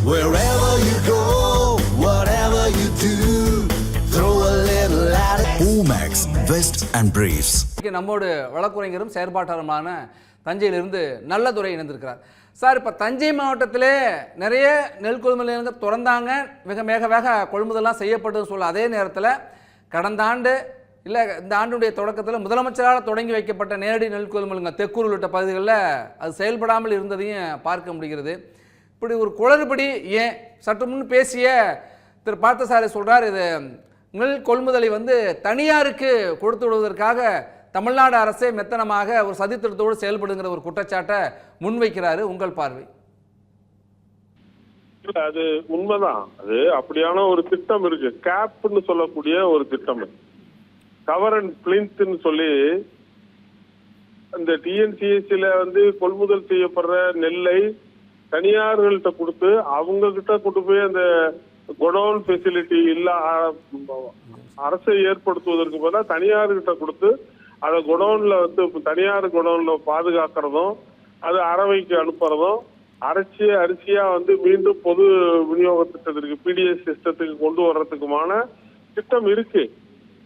Wherever you go, whatever you do, throw a little at it. Omax, Vest and Briefs. நம்மோடு வழக்குரைஞரும் செயற்பாட்டாளருமான தஞ்சையிலிருந்து நல்லதுரை இணைந்திருக்கிறார். Sir, இப்போ தஞ்சை மாவட்டத்திலே நிறைய நெல் கொள்முதல் நிலையங்கள் திறந்தாங்க, வேக கொள்முதல்லாம் செய்யப்பட்டதுன்னு சொல்ல, அதே நேரத்தில் கடந்த ஆண்டு இல்லை இந்த ஆண்டுடைய தொடக்கத்தில் முதலமைச்சரால் தொடங்கி வைக்கப்பட்ட நேரடி நெல் கொள்முதல் தெக்கூர் உள்ளிட்ட பகுதிகளில் அது செயல்படாமல் இருந்ததையும் பார்க்க முடிகிறது. இப்படி ஒரு குளறுபடி ஏன்? சற்று முன் பேசிய திரு பார்த்தசாரதி சொல்கிறார், இது நெல் கொள்முதலை தனியாருக்கு கொடுத்து விடுவதற்காக தமிழ்நாடு அரசே மெத்தனமாக ஒரு சதித்திட்டத்தோடு செயல்படுங்கிற ஒரு குற்றச்சாட்டை முன்வைக்கிறாரு. உங்கள் பார்வை? அது உண்மைதான். அது அப்படியான ஒரு திட்டம் இருக்கு, கேப்னு சொல்லக்கூடிய ஒரு திட்டம், கவர் அண்ட் பிளின்த்னு சொல்லி இந்த டிஎன்சிஎஸ்சில கொள்முதல் செய்யப்படுற நெல்லை தனியார்கள்ட்ட கொடுத்து அவங்க கிட்ட கொண்டு போய் அந்த குடோன் ஃபெசிலிட்டி இல்ல அரசை ஏற்படுத்துவதற்கு பதிலாக தனியார்கிட்ட கொடுத்து அதை குடோன்ல தனியார் குடோன்ல பாதுகாக்கிறதும் அது அரவைக்கு அனுப்புறதும் அரிசியா மீண்டும் பொது விநியோக திட்டத்திற்கு பிடிஎஸ் சிஸ்டத்துக்கு கொண்டு வர்றதுக்குமான திட்டம் இருக்கு.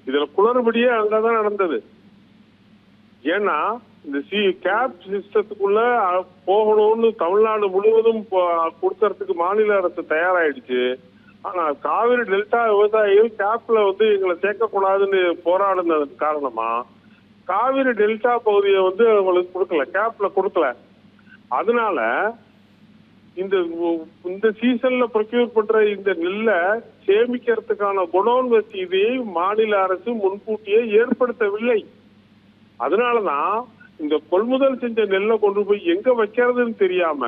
இதுல குளறுபடியே அங்கதான் நடந்தது. ஏன்னா இந்த கேப் சிஸ்டத்துக்குள்ள போகணும்னு தமிழ்நாடு முழுவதும் கொடுக்கறதுக்கு மாநில அரசு தயாராயிடுச்சு. ஆனா காவிரி டெல்டா விவசாயிகள் கேப்ல எங்களை சேர்க்கக்கூடாதுன்னு போராடுனது காரணமா காவிரி டெல்டா பகுதியை அவங்களுக்கு கொடுக்கல, கேப்ல கொடுக்கல. அதனால இந்த சீசன்ல ப்ரொக்யூர் பண்ற இந்த நெல்லை சேமிக்கிறதுக்கான குடோன் வசதியை மாநில அரசு முன்கூட்டியே ஏற்படுத்தவில்லை. அதனாலதான் இந்த கொள்முதல் செஞ்ச நெல்லை கொண்டு போய் எங்க வைக்கிறதுன்னு தெரியாம,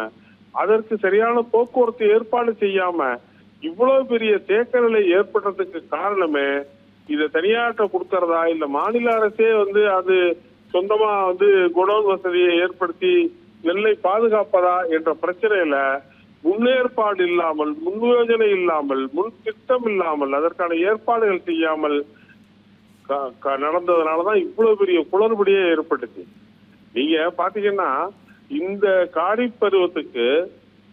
அதற்கு சரியான போக்குவரத்து ஏற்பாடு செய்யாம இவ்வளவு பெரிய தேக்க நிலை ஏற்படுறதுக்கு காரணமே இதை தனியார்ட்ட கொடுக்கறதா இல்ல மாநில அரசே அது சொந்தமா குடோன் வசதியை ஏற்படுத்தி நெல்லை பாதுகாப்பதா என்ற பிரச்சனையில முன்னேற்பாடு இல்லாமல், முன்யோஜனை இல்லாமல், முன் திட்டம் இல்லாமல், அதற்கான ஏற்பாடுகள் செய்யாமல் நடந்ததுனாலதான் இவ்வளவு பெரிய குளறுபடியே ஏற்பட்டுச்சு. நீங்க பாத்தீங்கன்னா இந்த காரிஃப் பருவத்துக்கு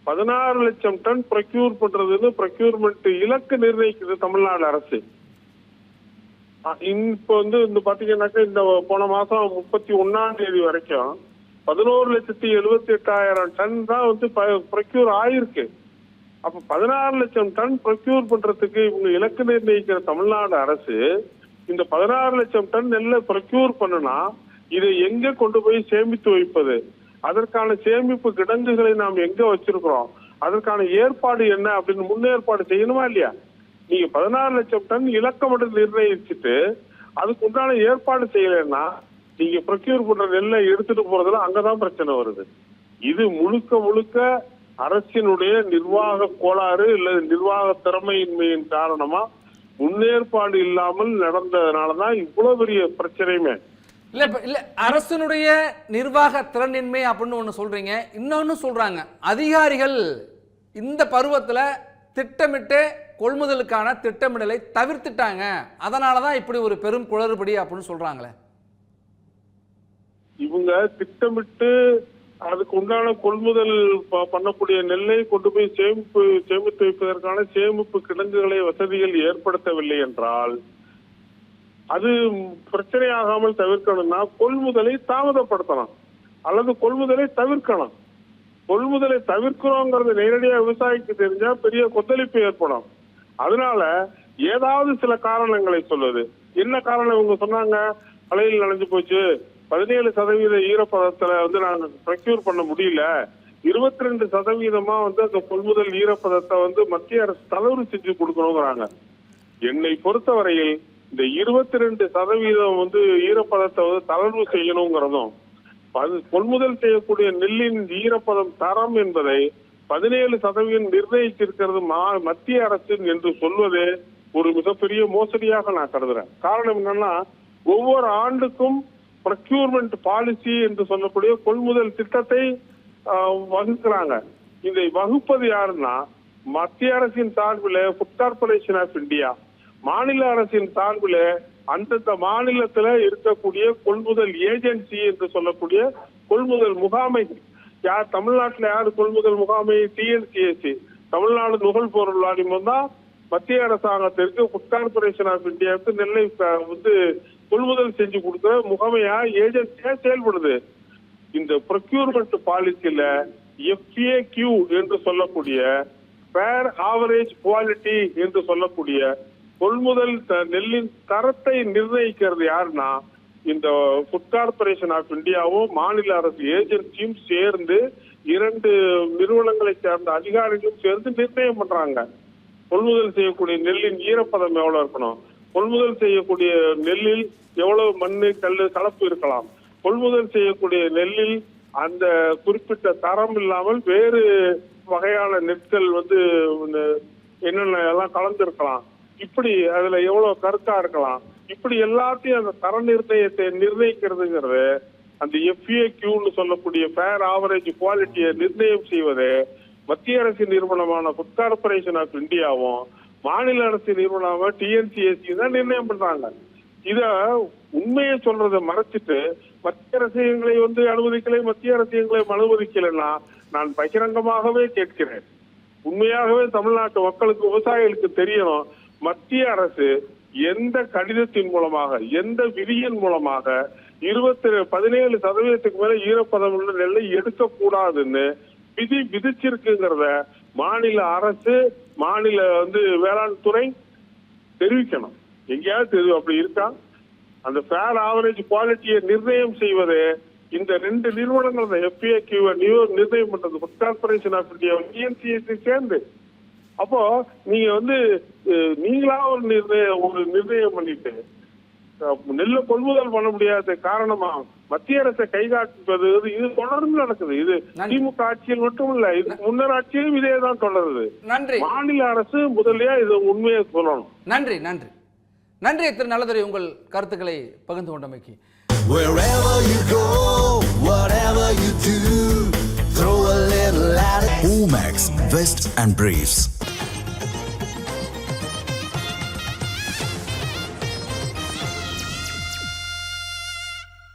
16 லட்சம் டன் ப்ரொக்யூர் பண்றதுன்னு ப்ரொக்யூர்மெண்ட் இலக்கு நிர்ணயிக்குது தமிழ்நாடு அரசு. இப்ப பாத்தீங்கன்னாக்கா இந்த போன மாசம் 31ஆம் தேதி வரைக்கும் 11,78,000 டன் தான் ப்ரொக்யூர் ஆயிருக்கு. அப்ப 16 லட்சம் டன் ப்ரொக்யூர் பண்றதுக்கு இவங்க இலக்கு நிர்ணயிக்கிற தமிழ்நாடு அரசு இந்த 16 லட்சம் டன் நெல்லை ப்ரொக்யூர் பண்ணுனா இதை எங்க கொண்டு போய் சேமித்து வைப்பது? அதற்கான சேமிப்பு கிடங்குகளை நாம் எங்க வச்சிருக்கிறோம்? அதற்கான ஏற்பாடு என்ன அப்படின்னு முன்னேற்பாடு செய்யணுமா இல்லையா? நீங்க 16 லட்சம் டன் இலக்க மட்டும் நிர்ணயிச்சுட்டு அதுக்கு உண்டான ஏற்பாடு செய்யலைன்னா நீங்க ப்ரொக்யூர் பண்ற நெல்லை எடுத்துட்டு போறதுல அங்கதான் பிரச்சனை வருது. இது முழுக்க அரசினுடைய நிர்வாக கோளாறு இல்ல நிர்வாக திறமையின்மையின் காரணமா முன்னேற்பாடு இல்லாமல் நடந்ததுனாலதான் இவ்வளவு பெரிய பிரச்சனையுமே. இல்ல அரசனுடைய நிர்வாக திறனின்மை அப்படின்னு ஒண்ணு சொல்றீங்க, இன்னொன்னு சொல்றாங்க அதிகாரிகள் இந்த பருவத்துல திட்டமிட்டு கொள்முதலுக்கான திட்டமிடலை தவிர்த்துட்டாங்க, அதனாலதான் இப்படி ஒரு பெரும் குளறுபடி அப்படின்னு சொல்றாங்களே. இவங்க திட்டமிட்டு அதுக்கு உண்டான கொள்முதல் பண்ணக்கூடிய நெல்லை கொண்டு போய் சேமித்து வைப்பதற்கான சேமிப்பு கிடங்குகளை வசதிகள் ஏற்படுத்தவில்லை என்றால் அது பிரச்சனையாகாமல் தவிர்க்கணும்னா கொள்முதலை தாமதப்படுத்தலாம் அல்லது கொள்முதலை தவிர்க்கணும். கொள்முதலை தவிர்க்கிறோங்கிறது நேரடியா விவசாயிக்கு தெரிஞ்சா பெரிய கொந்தளிப்பு ஏற்படும். அதனால ஏதாவது சில காரணங்களை சொல்லுது. என்ன காரணம் இவங்க சொன்னாங்க? மழையில் நனைஞ்சு போச்சு, 17% ஈரப்பதத்துல நாங்க ப்ரொக்யூர் பண்ண முடியல, 22% அந்த கொள்முதல் ஈரப்பதத்தை மத்திய அரசு தளர்வு செஞ்சு கொடுக்கணுங்கிறாங்க. என்னை பொறுத்தவரையில் இந்த 22% ஈரப்பதத்தை தளர்வு செய்யணுங்கிறதும் கொள்முதல் செய்யக்கூடிய நெல்லின் ஈரப்பதம் தரம் என்பதை 17% நிர்ணயிச்சிருக்கிறது மத்திய அரசு என்று சொல்வதே ஒரு மிகப்பெரிய மோசடியாக நான் கருதுறேன். காரணம் என்னன்னா ஒவ்வொரு ஆண்டுக்கும் ப்ரொக்யூர்மெண்ட் பாலிசி என்று சொல்லக்கூடிய கொள்முதல் திட்டத்தை வகுக்கிறாங்க. இதை வகுப்பது யாருன்னா மத்திய அரசின் சார்பில் ஃபுட் கார்பரேஷன் ஆஃப் இந்தியா, மாநில அரசின் சார்பில் அந்தந்த மாநிலத்துல இருக்கக்கூடிய கொள்முதல் ஏஜென்சி என்று சொல்லக்கூடிய கொள்முதல் முகாமை. யார் தமிழ்நாட்டில் யார் கொள்முதல் முகாமை? டிஎன்சிஎஸ்சி. தமிழ்நாடு நுகர்பொருள் வாரியம் தான் மத்திய அரசாங்கத்திற்கு ஃபுட் கார்பரேஷன் ஆஃப் இந்தியாவுக்கு நெல்லை வந்து கொள்முதல் செஞ்சு கொடுக்கிற முகமையா ஏஜென்சியா செயல்படுது. இந்த ப்ரொக்யூர்மெண்ட் பாலிசியில FAQ என்று சொல்லக்கூடிய ஃபேர் ஆவரேஜ் குவாலிட்டி என்று சொல்லக்கூடிய கொள்முதல் நெல்லின் தரத்தை நிர்ணயிக்கிறது யாருன்னா இந்த ஃபுட் கார்பரேஷன் ஆஃப் இந்தியாவும் மாநில அரசு ஏஜென்சியும் சேர்ந்து 2 நிறுவனங்களை சேர்ந்த அதிகாரிகளும் சேர்ந்து நிர்ணயம் பண்றாங்க. கொள்முதல் செய்யக்கூடிய நெல்லின் ஈரப்பதம் எவ்வளவு இருக்கணும், கொள்முதல் செய்யக்கூடிய நெல்லில் எவ்வளவு மண்ணு கல்லு கலப்பு இருக்கலாம், கொள்முதல் செய்யக்கூடிய நெல்லில் அந்த குறிப்பிட்ட தரம் இல்லாமல் வேறு வகையான நெற்கள் வந்து என்னென்ன எல்லாம் கலந்துருக்கலாம், இப்படி அதுல எவ்வளவு கருத்தா இருக்கலாம், இப்படி எல்லாத்தையும் அந்த தர நிர்ணயத்தை நிர்ணயிக்கிறதுங்கிறது அந்த FAQன்னு சொல்லக்கூடிய ஃபேர் ஆவரேஜ் குவாலிட்டியை நிர்ணயம் செய்வது மத்திய அரசு நிறுவனமான ஃபுட் கார்பரேஷன் ஆஃப் இந்தியாவும் மாநில அரசு நிறுவனமான TNCAC தான் நிர்ணயம் பண்றாங்க. இத உண்மையை சொல்றதை மறைச்சிட்டு மத்திய அரசு எங்களை வந்து அனுமதிக்கலை, மத்திய அரசு எங்களை அனுமதிக்கலைன்னா நான் பகிரங்கமாகவே கேட்கிறேன். உண்மையாகவே தமிழ்நாட்டு மக்களுக்கு விவசாயிகளுக்கு தெரியணும், மத்திய அரசு எந்த கடிதத்தின் மூலமாக எந்த விதியின் மூலமாக 17% மேல ஈரப்பதம் உள்ள நெல்லை எடுக்கக்கூடாதுன்னு விதி விதிச்சிருக்குங்கிறத மாநில அரசு மாநில வந்து வேளாண் துறை தெரிவிக்கணும். எங்கேயாவது அப்படி இருக்கா? அந்த ஃபேர் ஆவரேஜ் குவாலிட்டியை நிர்ணயம் செய்வது இந்த 2 நிறுவனங்கள் அந்த FAQ நிர்ணயம் பண்றது food corporation of India TNCAC சேர்ந்து. அப்போ நீங்க வந்து நீங்களா ஒரு நிர்ணயம் பண்ணிட்டு நெல்ல கொள்முதல் பண்ண முடியாத காரணமா மத்திய அரசை கைகாட்டுவது இது தொடர்ந்து நடக்குது. இது திமுக ஆட்சியில் மட்டும் இல்ல, இது முன்னர் ஆட்சியிலும் இதேதான் தொடருது. நன்றி. மாநில அரசு முதலியா இது உண்மையை சொல்லணும். நன்றி நன்றி நன்றி திரு நல்லதுரை, உங்கள் கருத்துக்களை பகிர்ந்து கொண்டமைக்கு. Wherever you go, whatever you do, throw a little at it. Omax, Vest and Briefs.